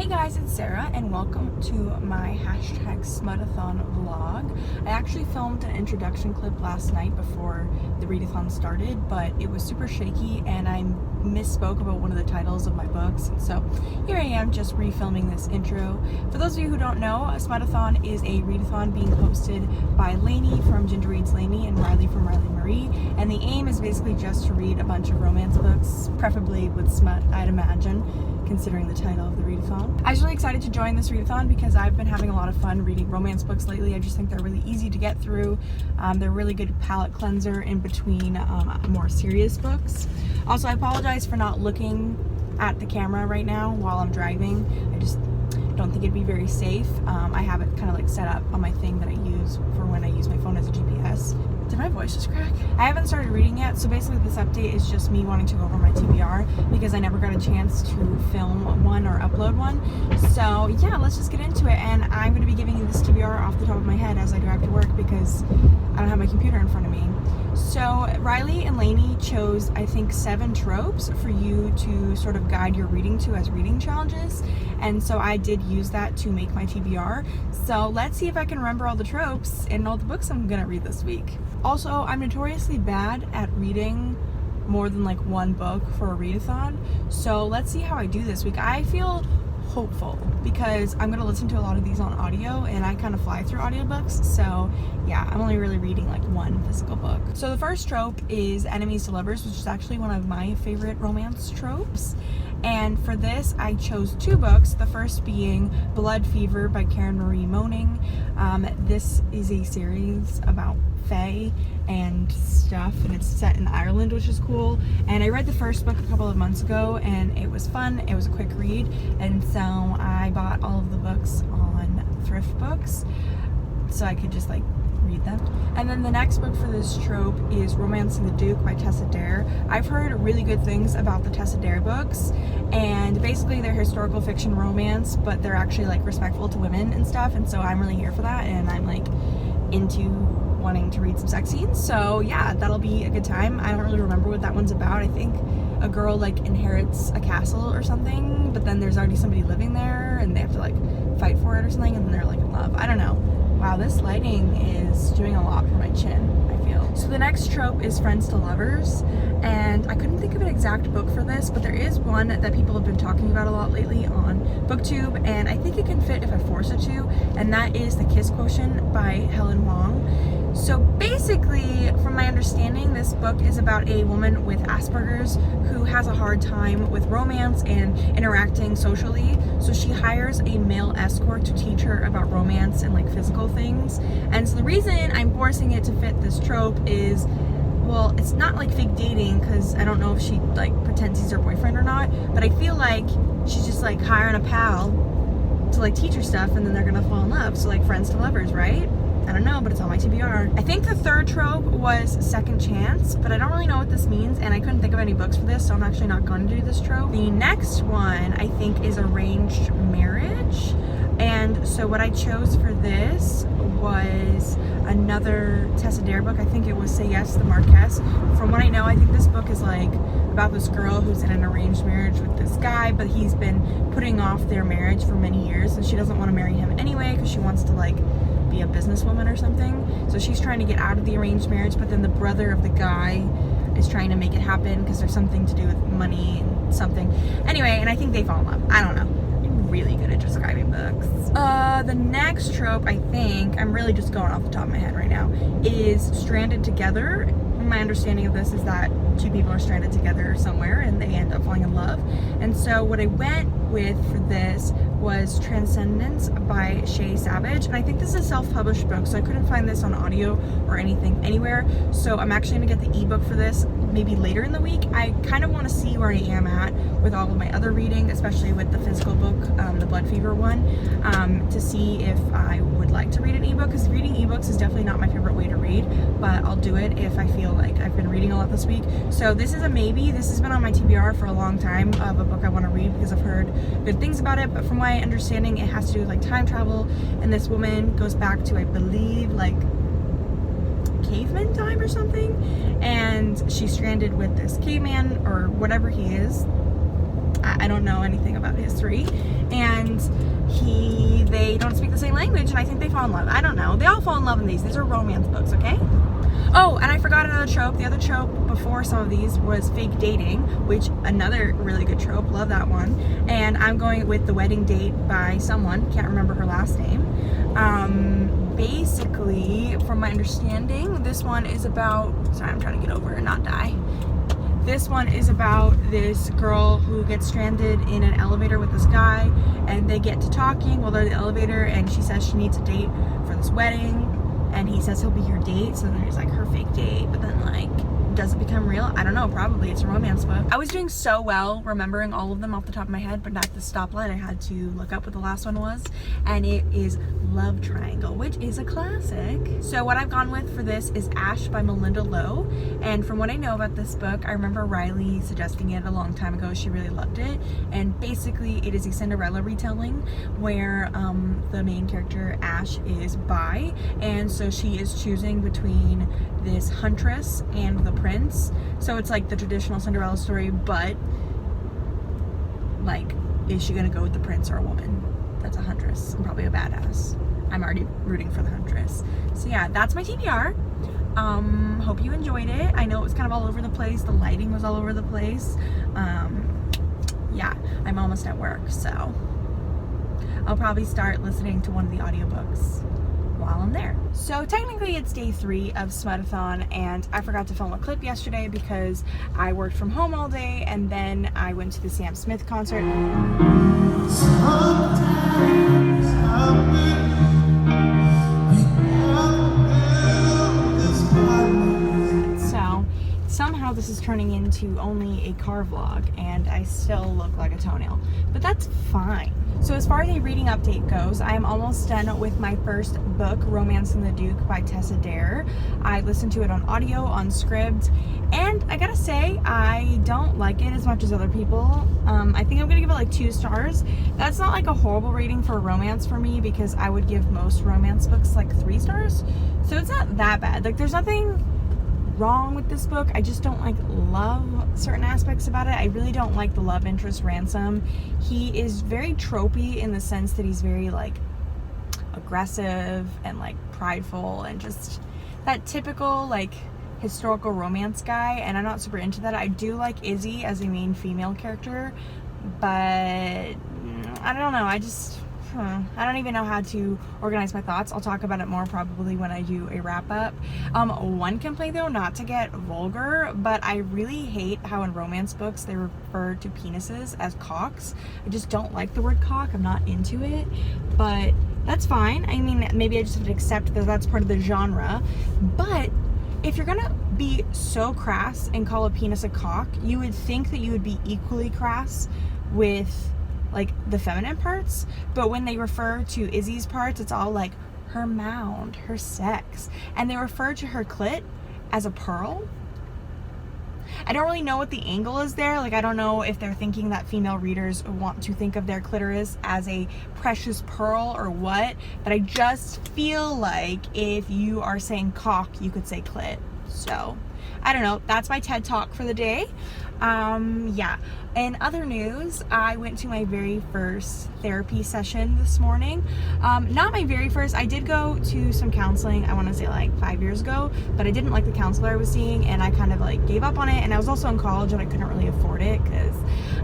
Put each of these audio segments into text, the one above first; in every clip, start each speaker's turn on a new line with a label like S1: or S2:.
S1: Hey guys, it's Sarah and welcome to my #SMUTATHON vlog. I actually filmed an introduction clip last night before the readathon started, but it was super shaky and I misspoke about one of the titles of my books. And so here I am just refilming this intro. For those of you who don't know, SMUTATHON is a readathon being hosted by Lainey from Ginger Reads Lainey and Riley from Riley Marie. And the aim is basically just to read a bunch of romance books, preferably with smut, I'd imagine, considering the title of the readathon. I was really excited to join this readathon because I've been having a lot of fun reading romance books lately. I just think they're really easy to get through. They're a really good palate cleanser in between more serious books. Also, I apologize for not looking at the camera right now while I'm driving. I just don't think it'd be very safe. I have it kind of like set up on my thing that I use for when I use my phone as a GPS. Did my voice just crack? I haven't started reading yet, so basically this update is just me wanting to go over my TBR because I never got a chance to film one or upload one. So yeah, let's just get into it, and I'm going to be giving you this TBR off the top of my head as I drive to work because I don't have my computer in front of me. So Riley and Lainey chose, I think, 7 tropes for you to sort of guide your reading to as reading challenges, and so I did use that to make my TBR. So let's see if I can remember all the tropes and all the books I'm gonna read this week. Also, I'm notoriously bad at reading more than like one book for a readathon, so let's see how I do this week. I feel hopeful because I'm gonna listen to a lot of these on audio and I kind of fly through audiobooks, so yeah, I'm only really reading like one physical book. So the first trope is enemies to lovers, which is actually one of my favorite romance tropes, and for this I chose 2 books, the first being Blood Fever by Karen Marie Moning. This is a series about fae and stuff, and it's set in Ireland, which is cool, and I read the first book a couple of months ago and it was fun. It was a quick read, and so I bought all of the books on Thrift Books so I could just like read them. And then the next book for this trope is Romancing the Duke by Tessa Dare. I've heard really good things about the Tessa Dare books, and basically they're historical fiction romance, but they're actually like respectful to women and stuff, and so I'm really here for that, and I'm like into wanting to read some sex scenes, so yeah, that'll be a good time. I don't really remember what that one's about. I think a girl like inherits a castle or something, but then there's already somebody living there and they have to like fight for it or something, and then they're like in love. I don't know. Wow, this lighting is doing a lot for my chin, I feel. So the next trope is Friends to Lovers, and I couldn't think of an exact book for this, but there is one that people have been talking about a lot lately on BookTube, and I think it can fit if I force it to, and that is The Kiss Quotient by Helen Wong. So basically, from my understanding, this book is about a woman with Asperger's who has a hard time with romance and interacting socially. So she hires a male escort to teach her about romance and like physical things. And so the reason I'm forcing it to fit this trope is, well, it's not like fake dating, because I don't know if she like pretends he's her boyfriend or not, but I feel like she's just like hiring a pal to like teach her stuff, and then they're gonna fall in love. So like Friends to Lovers, right? I don't know, but it's on my TBR. I think the third trope was Second Chance, but I don't really know what this means, and I couldn't think of any books for this, so I'm actually not going to do this trope. The next one, I think, is Arranged Marriage, and so what I chose for this was another Tessa Dare book. I think it was Say Yes, the Marquess. From what I know, I think this book is like about this girl who's in an arranged marriage with this guy, but he's been putting off their marriage for many years, and she doesn't want to marry him anyway because she wants to like be a businesswoman or something. So she's trying to get out of the arranged marriage, but then the brother of the guy is trying to make it happen because there's something to do with money and something. Anyway, and I think they fall in love. I don't know. I'm really good at describing books. The next trope, I think, I'm really just going off the top of my head right now, is Stranded Together. My understanding of this is that 2 people are stranded together somewhere and they end up falling in love. And so what I went with for this was Transcendence by Shay Savage, and I think this is a self-published book, so I couldn't find this on audio or anything anywhere, so I'm actually going to get the ebook for this maybe later in the week. I kind of want to see where I am at with all of my other reading, especially with the physical book, the Blood Fever one, to see if I would like to read an ebook, because reading ebooks is definitely not my favorite way to read, but I'll do it if I feel like I've been reading a lot this week. So this is a maybe. This has been on my TBR for a long time of a book I want to read because I've heard good things about it, but from my understanding it has to do with like time travel, and this woman goes back to, I believe, like caveman time or something, and she's stranded with this caveman or whatever he is. I don't know anything about history, and they don't speak the same language, and I think they fall in love. I don't know. They all fall in love in these. These are romance books, okay? Oh, and I forgot another trope. The other trope before some of these was fake dating, which another really good trope. Love that one. And I'm going with The Wedding Date by someone. Can't remember her last name. Basically, from my understanding, this one is about... Sorry, I'm trying to get over and not die. This one is about this girl who gets stranded in an elevator with this guy, and they get to talking while they're in the elevator, and she says she needs a date for this wedding, and he says he'll be her date. So then there's like her fake date, but then like, does it become real? I don't know, probably. It's a romance book. I was doing so well remembering all of them off the top of my head, but at the stoplight I had to look up what the last one was, and it is Love Triangle, which is a classic. So what I've gone with for this is Ash by Melinda Lowe, and from what I know about this book, I remember Riley suggesting it a long time ago. She really loved it, and basically it is a Cinderella retelling where the main character Ash is bi, and so she is choosing between this huntress and the prince. So it's like the traditional Cinderella story, but like, is she gonna go with the prince or a woman that's a huntress and probably a badass? I'm already rooting for the huntress. So yeah, that's my TBR. Hope you enjoyed it. I know it was kind of all over the place. The lighting was all over the place. Yeah, I'm almost at work, so I'll probably start listening to one of the audiobooks while I'm there. So technically it's day 3 of SMUTATHON, and I forgot to film a clip yesterday because I worked from home all day, and then I went to the Sam Smith concert. So somehow this is turning into only a car vlog, and I still look like a toenail, but that's fine. So as far as a reading update goes, I am almost done with my first book, Romancing the Duke by Tessa Dare. I listened to it on audio on Scribd, and I gotta say, I don't like it as much as other people. I think I'm gonna give it like 2 stars. That's not like a horrible rating for romance for me, because I would give most romance books like 3 stars. So it's not that bad. Like, there's nothing wrong with this book. I just don't like love certain aspects about it. I really don't like the love interest Ransom. He is very tropey in the sense that he's very like aggressive and like prideful and just that typical like historical romance guy, and I'm not super into that. I do like Izzy as a main female character, but I don't know, I don't even know how to organize my thoughts. I'll talk about it more probably when I do a wrap up. One complaint though, not to get vulgar, but I really hate how in romance books they refer to penises as cocks. I just don't like the word cock. I'm not into it, but that's fine. I mean, maybe I just have to accept that that's part of the genre. But if you're gonna be so crass and call a penis a cock, you would think that you would be equally crass with like the feminine parts, but when they refer to Izzy's parts, it's all like her mound, her sex, and they refer to her clit as a pearl. I don't really know what the angle is there. Like, I don't know if they're thinking that female readers want to think of their clitoris as a precious pearl or what, but I just feel like if you are saying cock, you could say clit. So I don't know. That's my TED Talk for the day. Yeah. In other news, I went to my very first therapy session this morning. Not my very first. I did go to some counseling, I want to say like 5 years ago, but I didn't like the counselor I was seeing, and I kind of like gave up on it. And I was also in college and I couldn't really afford it because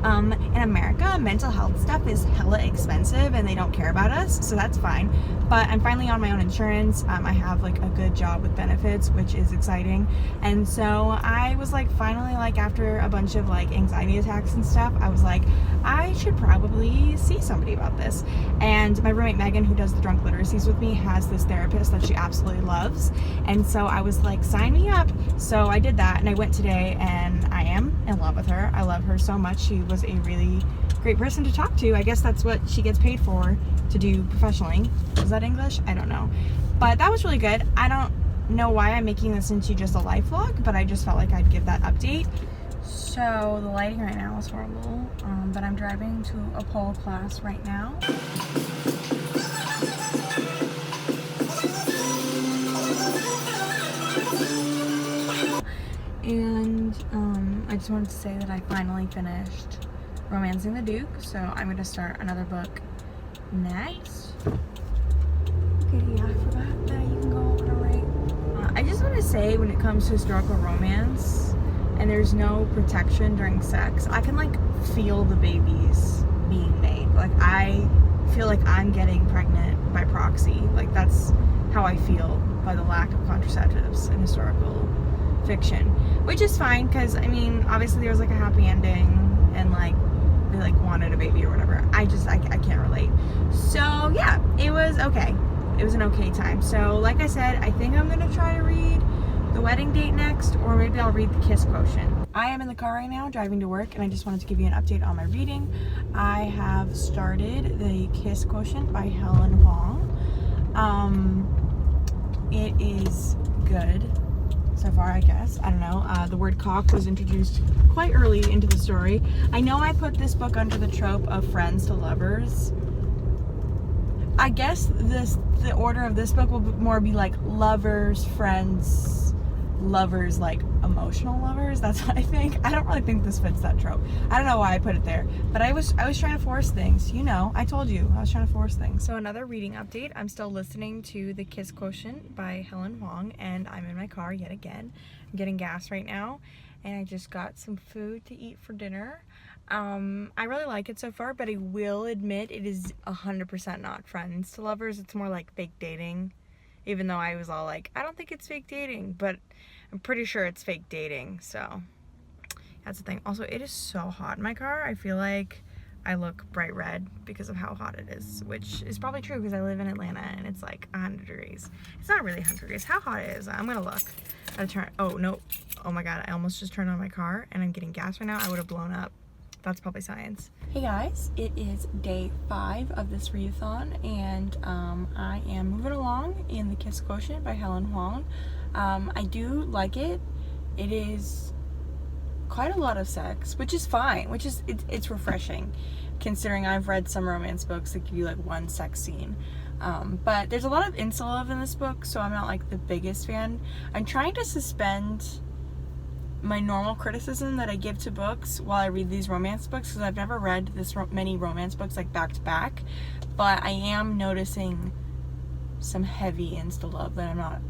S1: in America, mental health stuff is hella expensive and they don't care about us, so that's fine. But I'm finally on my own insurance. I have like a good job with benefits, which is exciting. And so I was like, finally, like after a bunch of like anxiety attacks and stuff, I was like, I should probably see somebody about this. And my roommate Megan, who does the drunk literacies with me, has this therapist that she absolutely loves. And so I was like, sign me up. So I did that, and I went today, and I am in love with her. I love her so much. She was a really great person to talk to. I guess that's what she gets paid for, to do professionally. Is that English? I don't know. But that was really good. I don't know why I'm making this into just a life vlog, but I just felt like I'd give that update. So the lighting right now is horrible, but I'm driving to a pole class right now. And I just wanted to say that I finally finished Romancing the Duke, so I'm going to start another book next. Okay, yeah, I forgot that you can go on a rate. I just want to say, when it comes to historical romance and there's no protection during sex, I can like feel the babies being made. Like I feel like I'm getting pregnant by proxy. Like that's how I feel by the lack of contraceptives in historical fiction, which is fine because I mean obviously there was like a happy ending and like they like wanted a baby or whatever. I can't relate. So yeah, it was okay. It was an okay time. So like I said, I think I'm gonna try to read The Wedding Date next, or maybe I'll read The Kiss Quotient. I am in the car right now driving to work, and I just wanted to give you an update on my reading. I have started The Kiss Quotient by Helen Huang. It is good so far, I guess. I don't know. The word cock was introduced quite early into the story. I know I put this book under the trope of friends to lovers. I guess the order of this book will more be like lovers, friends, lovers, like emotional lovers. That's what I think. I don't really think this fits that trope. I don't know why I put it there, but I was trying to force things. You know, I told you I was trying to force things. So another reading update. I'm still listening to The Kiss Quotient by Helen Huang, and I'm in my car yet again. I'm getting gas right now, and I just got some food to eat for dinner. I really like it so far, but I will admit it is 100% not friends to lovers. It's more like fake dating, even though I was all like, I don't think it's fake dating, but I'm pretty sure it's fake dating. So that's the thing. Also, it is so hot in my car. I feel like I look bright red because of how hot it is, which is probably true because I live in Atlanta and it's like 100 degrees. It's not really 100 degrees. How hot it is? I'm gonna look. Oh no, oh my god, I almost just turned on my car and I'm getting gas right now. I would have blown up. That's probably science. Hey guys, it is day 5 of this readathon, and I am moving along in The Kiss Quotient by Helen Huang. I do like it. It is quite a lot of sex, which is fine, it's refreshing, considering I've read some romance books that give you like one sex scene. But there's a lot of insta-love in this book, so I'm not like the biggest fan. I'm trying to suspend my normal criticism that I give to books while I read these romance books, because I've never read this many romance books like back to back, but I am noticing some heavy insta love that I'm not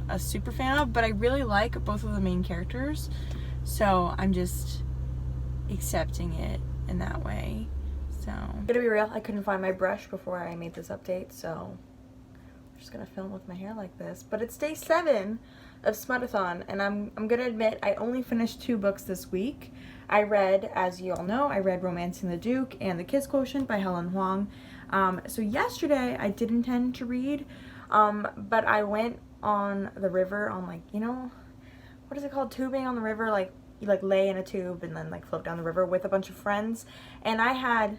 S1: a super fan of, but I really like both of the main characters, so I'm just accepting it in that way. So I'm gonna be real, I couldn't find my brush before I made this update, so I'm just gonna film with my hair like this. But it's day 7 of SMUTATHON, and I'm gonna admit I only finished 2 books this week. I read, as you all know, I read Romancing the Duke and The Kiss Quotient by Helen Huang. So yesterday I did intend to read, but I went on the river on, like, you know, what is it called, tubing on the river, like you like lay in a tube and then like float down the river with a bunch of friends, and I had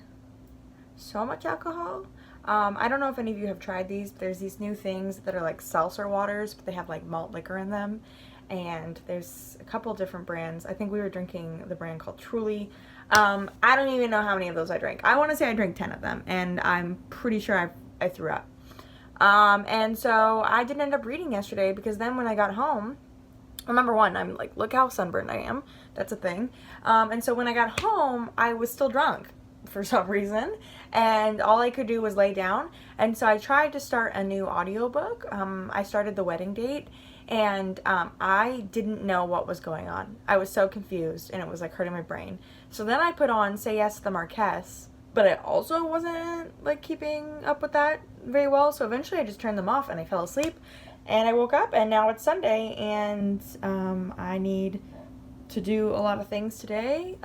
S1: so much alcohol. I don't know if any of you have tried these, but there's these new things that are like seltzer waters, but they have like malt liquor in them, and there's a couple different brands. I think we were drinking the brand called Truly. I don't even know how many of those I drank. I want to say I drank 10 of them, and I'm pretty sure I threw up. And so I didn't end up reading yesterday, because then when I got home, well, number one, I'm like, look how sunburned I am. That's a thing. And so when I got home, I was still drunk for some reason, and all I could do was lay down. And so I tried to start a new audiobook. I started The Wedding Date, and I didn't know what was going on. I was so confused, and it was like hurting my brain. So then I put on Say Yes to the Marquess, but I also wasn't like keeping up with that very well. So eventually I just turned them off and I fell asleep, and I woke up and now it's Sunday, and I need to do a lot of things today,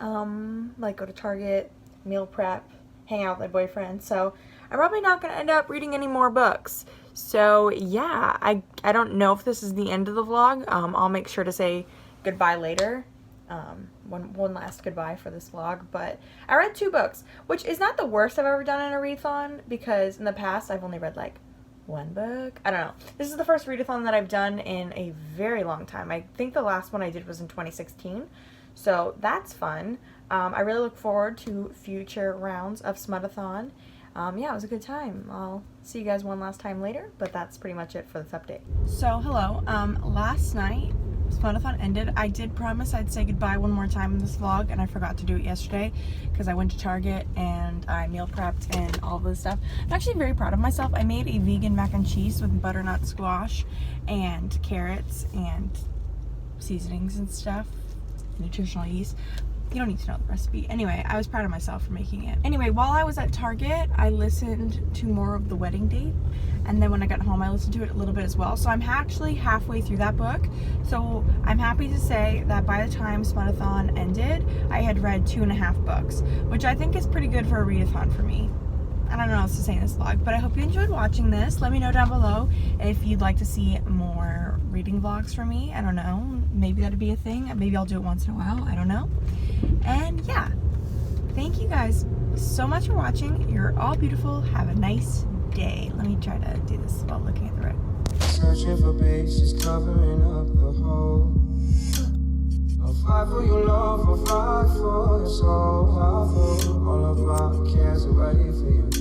S1: like go to Target, meal prep, hang out with my boyfriend. So I'm probably not going to end up reading any more books. So yeah, I don't know if this is the end of the vlog. I'll make sure to say goodbye later. One last goodbye for this vlog. But I read 2 books, which is not the worst I've ever done in a readathon, because in the past I've only read like 1 book. I don't know. This is the first readathon that I've done in a very long time. I think the last one I did was in 2016. So that's fun. I really look forward to future rounds of SMUTATHON. Yeah, it was a good time. I'll see you guys one last time later, but that's pretty much it for this update. So, hello. Last night SMUTATHON ended. I did promise I'd say goodbye one more time in this vlog, and I forgot to do it yesterday because I went to Target and I meal prepped and all this stuff. I'm actually very proud of myself. I made a vegan mac and cheese with butternut squash and carrots and seasonings and stuff, nutritional yeast. You don't need to know the recipe. Anyway, I was proud of myself for making it. Anyway, while I was at Target, I listened to more of The Wedding Date. And then when I got home, I listened to it a little bit as well. So I'm actually halfway through that book. So I'm happy to say that by the time SMUTATHON ended, I had read 2.5 books, which I think is pretty good for a readathon for me. I don't know what else to say in this vlog, but I hope you enjoyed watching this. Let me know down below if you'd like to see more reading vlogs from me. I don't know. Maybe that'd be a thing. Maybe I'll do it once in a while. I don't know. And yeah, thank you guys so much for watching. You're all beautiful. Have a nice day. Let me try to do this while looking at the road.
S2: Searching for bases, covering up the hole. I'll fight for your love, I'll fight for your soul. I'll throw all of my cares away for you.